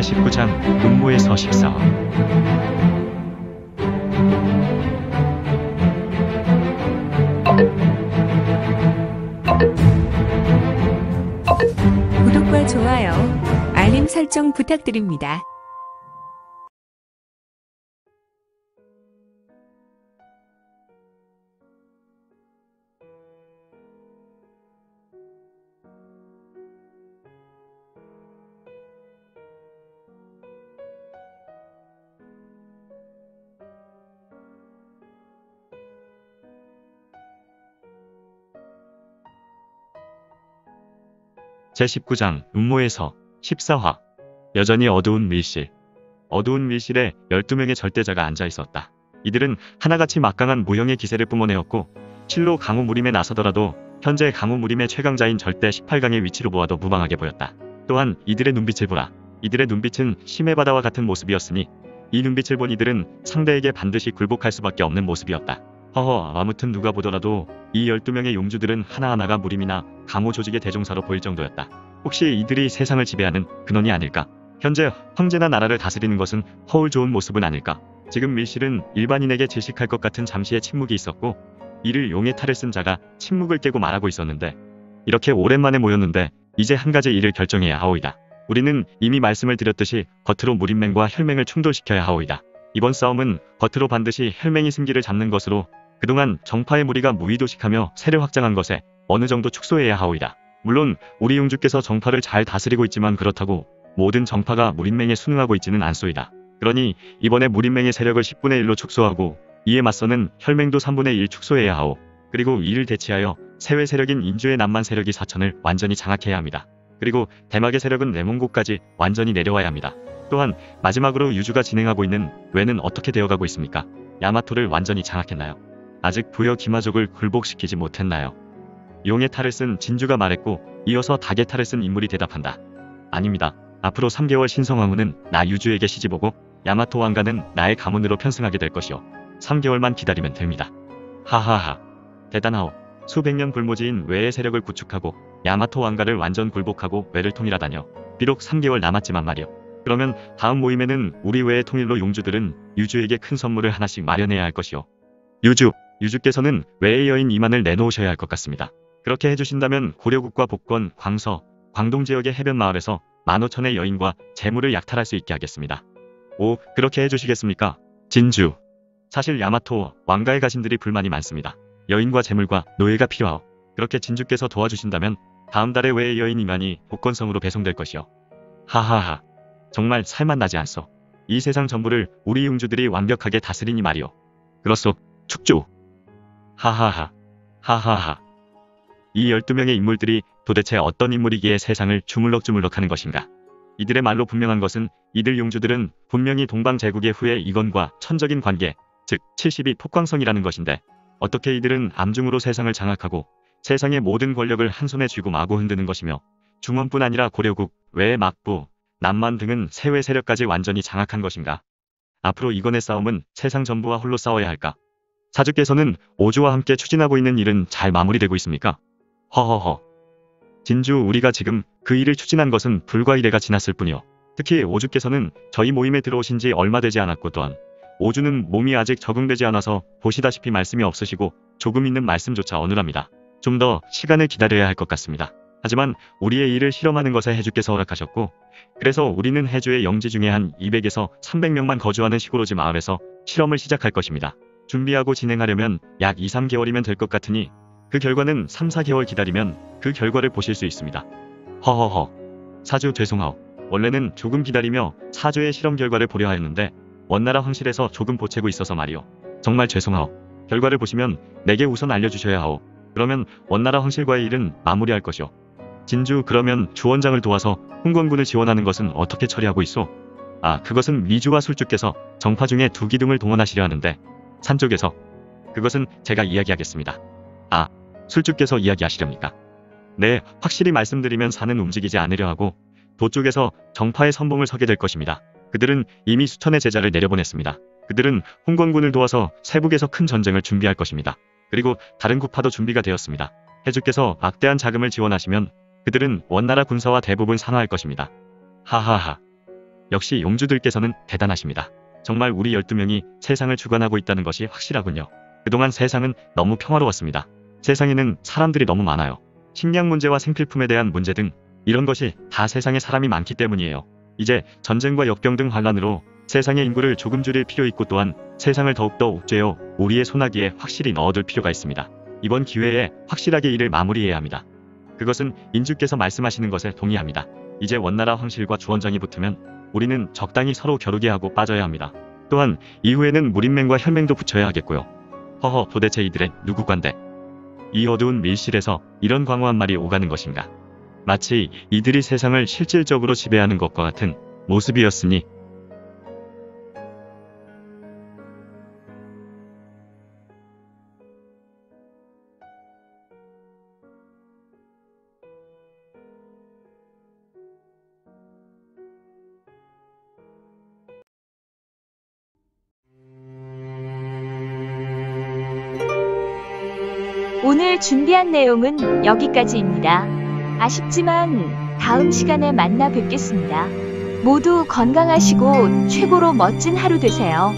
제19장 음모에서 식사와. 구독과 좋아요, 알림 설정 부탁드립니다. 제19장 음모에서 14화. 여전히 어두운 밀실. 어두운 밀실에 12명의 절대자가 앉아 있었다. 이들은 하나같이 막강한 무형의 기세를 뿜어내었고 실로 강호무림에 나서더라도 현재 강호무림의 최강자인 절대 18강의 위치로 보아도 무방하게 보였다. 또한 이들의 눈빛을 보라. 이들의 눈빛은 심해 바다와 같은 모습이었으니 이 눈빛을 본 이들은 상대에게 반드시 굴복할 수밖에 없는 모습이었다. 허허, 아무튼 누가 보더라도 이 12명의 용주들은 하나하나가 무림이나 강호 조직의 대종사로 보일 정도였다. 혹시 이들이 세상을 지배하는 근원이 아닐까? 현재 황제나 나라를 다스리는 것은 허울 좋은 모습은 아닐까? 지금 밀실은 일반인에게 질식할 것 같은 잠시의 침묵이 있었고 이를 용의 탈을 쓴 자가 침묵을 깨고 말하고 있었는데, 이렇게 오랜만에 모였는데 이제 한 가지 일을 결정해야 하오이다. 우리는 이미 말씀을 드렸듯이 겉으로 무림맹과 혈맹을 충돌시켜야 하오이다. 이번 싸움은 겉으로 반드시 혈맹이 승기를 잡는 것으로 그동안 정파의 무리가 무의도식하며 세를 확장한 것에 어느 정도 축소해야 하오이다. 물론 우리 용주께서 정파를 잘 다스리고 있지만 그렇다고 모든 정파가 무림맹에 순응하고 있지는 않소이다. 그러니 이번에 무림맹의 세력을 10분의 1로 축소하고 이에 맞서는 혈맹도 3분의 1 축소해야 하오. 그리고 이를 대치하여 세외 세력인 인주의 남만 세력이 사천을 완전히 장악해야 합니다. 그리고 대막의 세력은 레몽고까지 완전히 내려와야 합니다. 또한 마지막으로 유주가 진행하고 있는 외는 어떻게 되어가고 있습니까? 야마토를 완전히 장악했나요? 아직 부여 기마족을 굴복시키지 못했나요? 용의 탈을 쓴 진주가 말했고 이어서 닭의 탈을 쓴 인물이 대답한다. 아닙니다. 앞으로 3개월 신성왕후는 나 유주에게 시집오고 야마토 왕가는 나의 가문으로 편승하게 될 것이오. 3개월만 기다리면 됩니다. 하하하. 대단하오. 수백 년 불모지인 외의 세력을 구축하고 야마토 왕가를 완전 굴복하고 외를 통일하다뇨. 비록 3개월 남았지만 말이오. 그러면 다음 모임에는 우리 외의 통일로 용주들은 유주에게 큰 선물을 하나씩 마련해야 할 것이오. 유주께서는 외의 여인 이만을 내놓으셔야 할 것 같습니다. 그렇게 해주신다면 고려국과 복권, 광서, 광동 지역의 해변 마을에서 15,000의 여인과 재물을 약탈할 수 있게 하겠습니다. 오, 그렇게 해주시겠습니까? 진주. 사실 야마토 왕가의 가신들이 불만이 많습니다. 여인과 재물과 노예가 필요하오. 그렇게 진주께서 도와주신다면 다음 달에 외의 여인 이만이 복권성으로 배송될 것이오. 하하하. 정말 살맛나지 않소. 이 세상 전부를 우리 용주들이 완벽하게 다스리니 말이오. 그렇소. 축주. 하하하. 하하하. 이 12명의 인물들이 도대체 어떤 인물이기에 세상을 주물럭주물럭 하는 것인가? 이들의 말로 분명한 것은 이들 용주들은 분명히 동방제국의 후예 이건과 천적인 관계, 즉 70이 폭광성이라는 것인데 어떻게 이들은 암중으로 세상을 장악하고 세상의 모든 권력을 한 손에 쥐고 마구 흔드는 것이며 중원뿐 아니라 고려국, 외의 막부, 남만 등은 세외 세력까지 완전히 장악한 것인가? 앞으로 이건의 싸움은 세상 전부와 홀로 싸워야 할까? 사주께서는 오주와 함께 추진하고 있는 일은 잘 마무리되고 있습니까? 허허허. 진주, 우리가 지금 그 일을 추진한 것은 불과 1회가 지났을 뿐이요. 특히 오주께서는 저희 모임에 들어오신 지 얼마 되지 않았고 또한 오주는 몸이 아직 적응되지 않아서 보시다시피 말씀이 없으시고 조금 있는 말씀조차 어눌합니다. 좀 더 시간을 기다려야 할 것 같습니다. 하지만 우리의 일을 실험하는 것에 해주께서 허락하셨고 그래서 우리는 해주의 영지 중에 한 200에서 300명만 거주하는 시골오지 마을에서 실험을 시작할 것입니다. 준비하고 진행하려면 약 2-3개월이면 될 것 같으니 그 결과는 3-4개월 기다리면 그 결과를 보실 수 있습니다. 허허허. 사주 죄송하오. 원래는 조금 기다리며 사주의 실험 결과를 보려 하였는데 원나라 황실에서 조금 보채고 있어서 말이오. 정말 죄송하오. 결과를 보시면 내게 우선 알려주셔야 하오. 그러면 원나라 황실과의 일은 마무리할 것이오. 진주, 그러면 주원장을 도와서 흥건군을 지원하는 것은 어떻게 처리하고 있소? 아, 그것은 미주와 술주께서 정파 중에 2기둥을 동원하시려 하는데 산 쪽에서. 그것은 제가 이야기하겠습니다. 아, 술주께서 이야기하시렵니까? 네, 확실히 말씀드리면 산은 움직이지 않으려 하고 도 쪽에서 정파의 선봉을 서게 될 것입니다. 그들은 이미 수천의 제자를 내려보냈습니다. 그들은 홍건군을 도와서 세북에서 큰 전쟁을 준비할 것입니다. 그리고 다른 구파도 준비가 되었습니다. 해주께서 막대한 자금을 지원하시면 그들은 원나라 군사와 대부분 상하할 것입니다. 하하하. 역시 용주들께서는 대단하십니다. 정말 우리 12명이 세상을 주관하고 있다는 것이 확실하군요. 그동안 세상은 너무 평화로웠습니다. 세상에는 사람들이 너무 많아요. 식량 문제와 생필품에 대한 문제 등 이런 것이 다 세상에 사람이 많기 때문이에요. 이제 전쟁과 역병 등 환란으로 세상의 인구를 조금 줄일 필요 있고 또한 세상을 더욱더 옥죄어 우리의 소나기에 확실히 넣어둘 필요가 있습니다. 이번 기회에 확실하게 일을 마무리해야 합니다. 그것은 인주께서 말씀하시는 것에 동의합니다. 이제 원나라 황실과 주원장이 붙으면 우리는 적당히 서로 겨루게 하고 빠져야 합니다. 또한 이후에는 무린맹과 혈맹도 붙여야 하겠고요. 허허, 도대체 이들의 누구관데 이 어두운 밀실에서 이런 광호한 말이 오가는 것인가. 마치 이들이 세상을 실질적으로 지배하는 것과 같은 모습이었으니 오늘 준비한 내용은 여기까지입니다. 아쉽지만 다음 시간에 만나 뵙겠습니다. 모두 건강하시고 최고로 멋진 하루 되세요.